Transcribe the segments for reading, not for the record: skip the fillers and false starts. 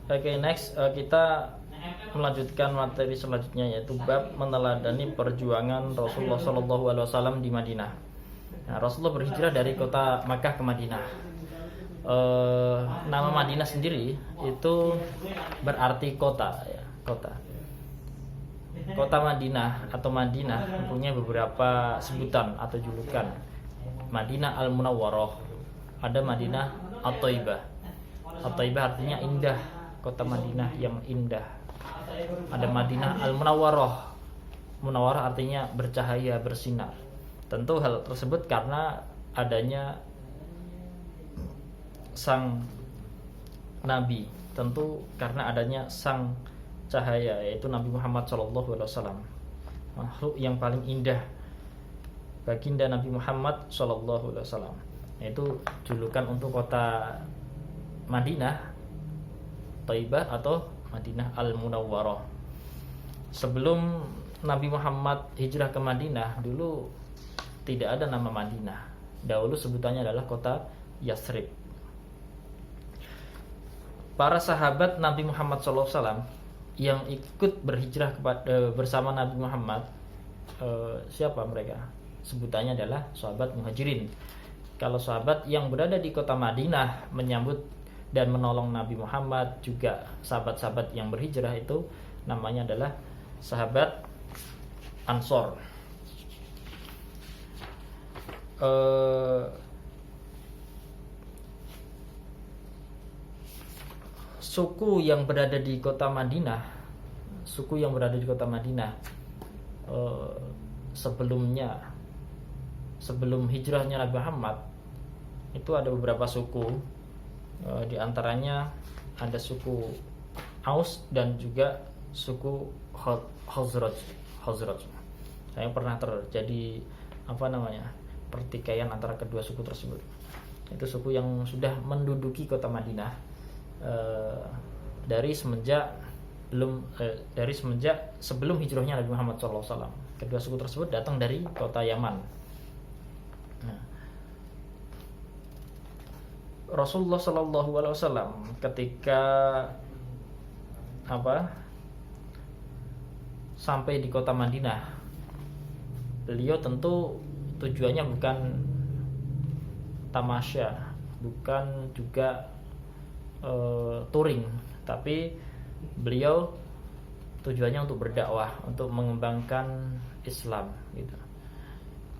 Oke, next kita melanjutkan materi selanjutnya, yaitu bab meneladani perjuangan Rasulullah SAW di Madinah. Nah, Rasulullah berhijrah dari kota Makkah ke Madinah. Nama Madinah sendiri itu berarti kota, ya, kota. Kota Madinah atau Madinah mempunyai beberapa sebutan atau julukan. Madinah Al-Munawwarah, ada Madinah At-Thaibah. At-Thaibah artinya indah, kota Madinah yang indah. Ada Madinah Al-Munawwarah. Munawwarah artinya bercahaya, bersinar. Tentu hal tersebut karena adanya sang Nabi, tentu karena adanya sang cahaya, yaitu Nabi Muhammad SAW, makhluk yang paling indah, baginda Nabi Muhammad SAW. Yaitu julukan untuk kota Madinah Thaibah atau Madinah Al-Munawwarah. Sebelum Nabi Muhammad hijrah ke Madinah, dulu tidak ada nama Madinah. Dahulu sebutannya adalah kota Yathrib. Para sahabat Nabi Muhammad SAW yang ikut berhijrah bersama Nabi Muhammad, siapa mereka? Sebutannya adalah sahabat muhajirin. Kalau sahabat yang berada di kota Madinah menyambut dan menolong Nabi Muhammad, juga sahabat-sahabat yang berhijrah, itu namanya adalah sahabat Ansor. Suku yang berada di kota Madinah, sebelum hijrahnya Nabi Muhammad, itu ada beberapa suku. Di antaranya ada suku Aus dan juga suku Khazraj. Saya pernah terjadi pertikaian antara kedua suku tersebut. Itu suku yang sudah menduduki kota Madinah dari semenjak sebelum hijrahnya Nabi Muhammad SAW. Kedua suku tersebut datang dari kota Yaman. Nah, Rasulullah SAW ketika sampai di kota Madinah, beliau tentu tujuannya bukan tamasya, bukan juga touring, tapi beliau tujuannya untuk berdakwah, untuk mengembangkan Islam gitu.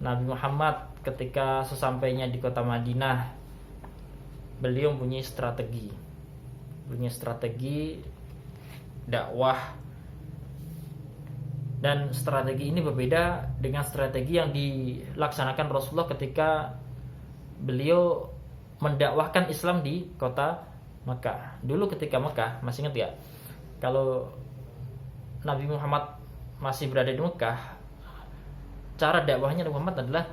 Nabi Muhammad ketika sesampainya di kota Madinah, beliau punya strategi dakwah, dan strategi ini berbeda dengan strategi yang dilaksanakan Rasulullah ketika beliau mendakwahkan Islam di kota Mekah. Dulu ketika Mekah, masih ingat ya, kalau Nabi Muhammad masih berada di Mekah, cara dakwahnya Nabi Muhammad adalah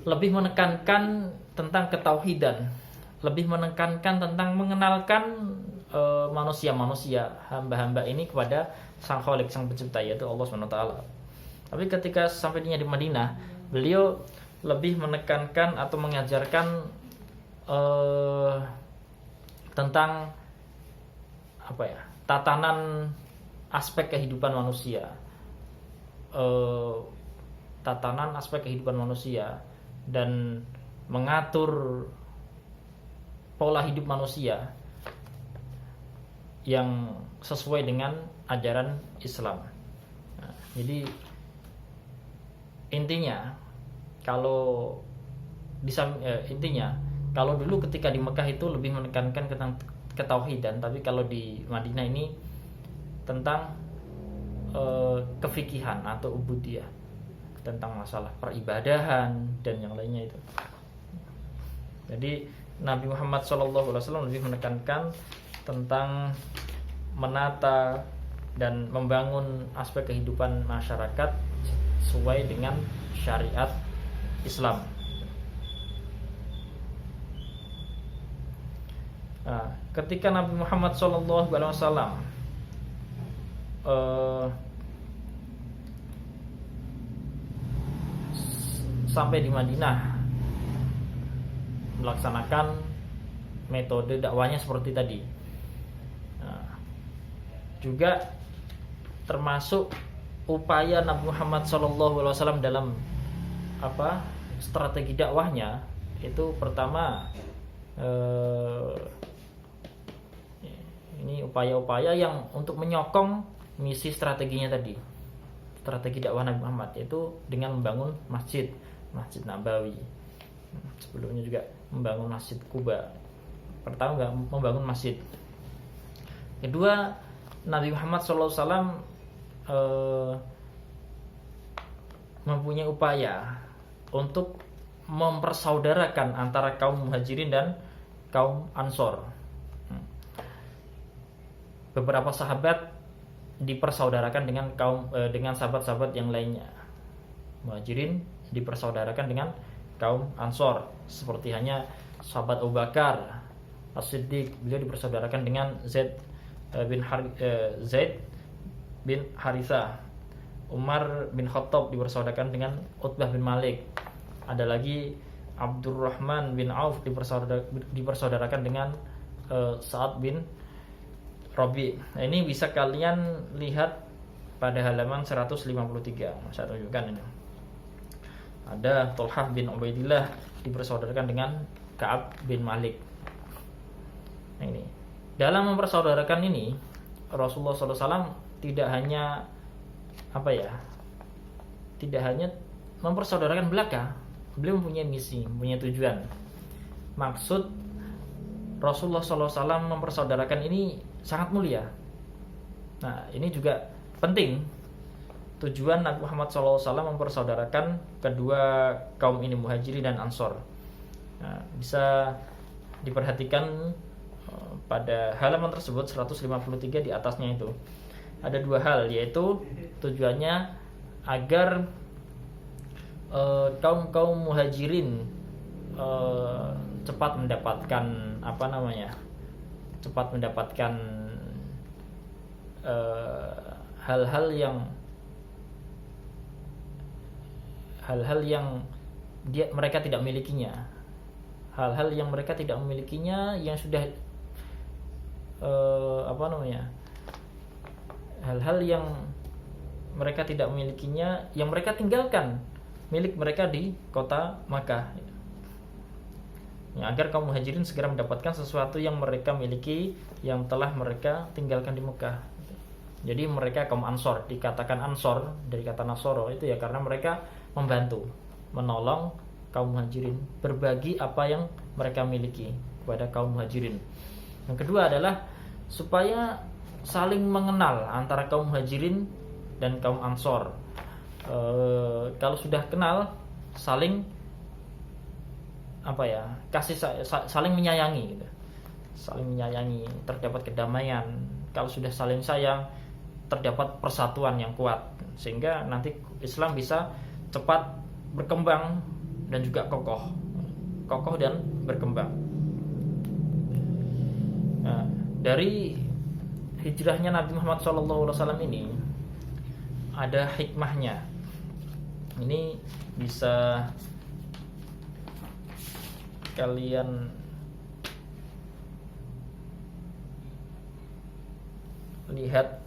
lebih menekankan tentang ketauhidan, lebih menekankan tentang mengenalkan manusia-manusia, hamba-hamba ini kepada Sang Khalik, Sang Pencipta, yaitu Allah SWT. Tapi ketika sampainya di Madinah, beliau lebih menekankan atau mengajarkan tentang tatanan aspek kehidupan manusia, dan mengatur pola hidup manusia yang sesuai dengan ajaran Islam. Nah, jadi intinya kalau dulu ketika di Mekah itu lebih menekankan tentang ketauhidan, tapi kalau di Madinah ini tentang kefikihan atau ubudiyah, tentang masalah peribadahan dan yang lainnya itu. Jadi Nabi Muhammad SAW lebih menekankan tentang menata dan membangun aspek kehidupan masyarakat sesuai dengan syariat Islam. Nah, ketika Nabi Muhammad SAW sampai di Madinah, melaksanakan metode dakwahnya seperti tadi. Nah, juga termasuk upaya Nabi Muhammad SAW dalam strategi dakwahnya. Itu pertama, ini upaya-upaya yang untuk menyokong misi strateginya tadi, strategi dakwah Nabi Muhammad, yaitu dengan membangun Masjid Nabawi. Sebelumnya juga membangun Masjid Kuba. Pertama membangun masjid. Kedua, Nabi Muhammad SAW mempunyai upaya untuk mempersaudarakan antara kaum Muhajirin dan kaum Ansor. Beberapa sahabat dipersaudarakan dengan sahabat-sahabat yang lainnya. Muhajirin dipersaudarakan dengan kaum Ansor, seperti hanya sahabat Abu Bakar As-Siddiq, beliau dipersaudarakan dengan Zaid bin Harithah. Umar bin Khattab dipersaudarakan dengan Utbah bin Malik. Ada lagi Abdurrahman bin Auf dipersaudarakan dengan Sa'ad bin Rabi. Nah, ini bisa kalian lihat pada halaman 153. Saya tunjukkan ini. Ada Thalhah bin Ubaidillah dipersaudarakan dengan Ka'ab bin Malik. Nah, ini dalam mempersaudarakan ini Rasulullah SAW tidak hanya mempersaudarakan belaka, beliau mempunyai misi, mempunyai tujuan. Maksud Rasulullah SAW mempersaudarakan ini sangat mulia. Nah, ini juga penting. Tujuan Nabi Muhammad SAW mempersaudarakan kedua kaum ini, Muhajirin dan Ansor. Nah, bisa diperhatikan pada halaman tersebut 153 di atasnya itu ada dua hal, yaitu tujuannya agar kaum Muhajirin cepat mendapatkan hal-hal yang mereka tidak milikinya, yang sudah hal-hal yang mereka tidak memilikinya, yang mereka tinggalkan milik mereka di kota Makkah, agar kaum Muhajirin segera mendapatkan sesuatu yang mereka miliki, yang telah mereka tinggalkan di Mekah. Jadi mereka kaum Ansor, dikatakan Ansor dari kata Nasoro itu ya karena mereka membantu, menolong kaum Muhajirin, berbagi apa yang mereka miliki kepada kaum Muhajirin. Yang kedua adalah supaya saling mengenal antara kaum Muhajirin dan kaum Ansor. Kalau sudah kenal, saling saling menyayangi gitu. Saling menyayangi, terdapat kedamaian. Kalau sudah saling sayang, terdapat persatuan yang kuat, sehingga nanti Islam bisa cepat berkembang dan juga kokoh dan berkembang. Nah, dari hijrahnya Nabi Muhammad SAW ini ada hikmahnya. Ini bisa kalian lihat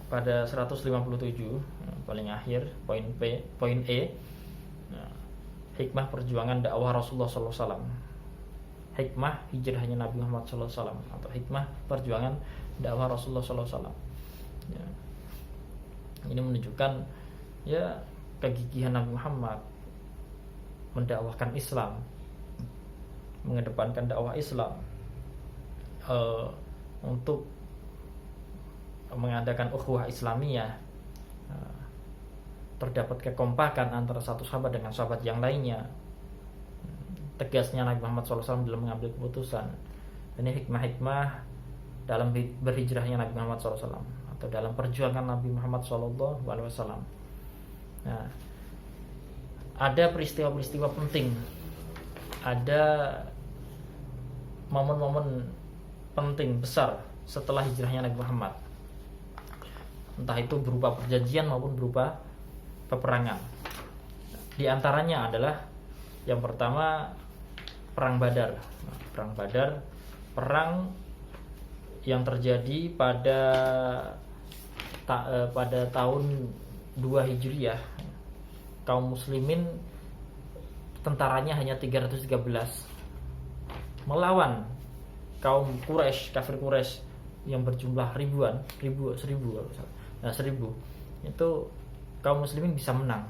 pada 157 paling akhir, poin E. Nah, hikmah perjuangan dakwah Rasulullah SAW. Hikmah hijrahnya Nabi Muhammad SAW atau hikmah perjuangan dakwah Rasulullah SAW. Ya. Ini menunjukkan kegigihan Nabi Muhammad mendakwahkan Islam, mengedepankan dakwah Islam, untuk mengadakan ukhuwah Islamiyah. Terdapat kekompakan antara satu sahabat dengan sahabat yang lainnya. Tegasnya Nabi Muhammad SAW dalam mengambil keputusan. Ini hikmah-hikmah dalam berhijrahnya Nabi Muhammad SAW atau dalam perjuangan Nabi Muhammad SAW. Nah, ada peristiwa-peristiwa penting, ada momen-momen penting besar setelah hijrahnya Nabi Muhammad, entah itu berupa perjanjian maupun berupa peperangan. Di antaranya adalah yang pertama Perang Badar. Perang Badar, perang yang terjadi pada pada tahun 2 Hijriah, kaum muslimin tentaranya hanya 313 melawan kaum Quraisy, kafir Quraisy yang berjumlah seribu. Itu kaum muslimin bisa menang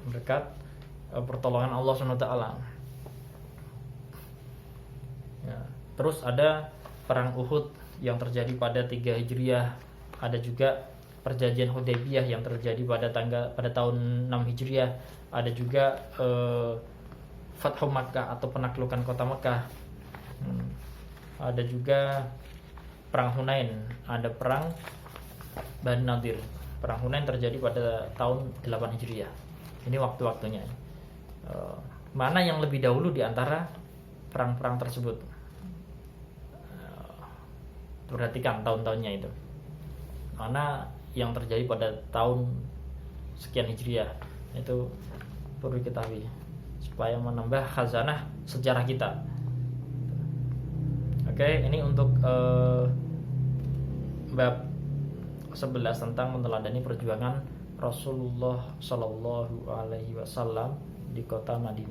berkat pertolongan Allah SWT. Ya, terus ada perang Uhud yang terjadi pada 3 Hijriah, ada juga perjanjian Hudaybiyah yang terjadi pada tahun 6 Hijriah, ada juga Fathu Makkah atau penaklukan kota Makkah. Ada juga perang Hunain, ada perang Bani Nadir. Perang Hunain terjadi pada tahun 8 Hijriah. Ini waktu-waktunya. Mana yang lebih dahulu di antara perang-perang tersebut? Perhatikan tahun-tahunnya itu. Mana yang terjadi pada tahun sekian Hijriah, itu perlu diketahui supaya menambah khazanah sejarah kita. Oke, ini untuk bab 11 tentang meneladani perjuangan Rasulullah Shallallahu Alaihi Wasallam di kota Madinah.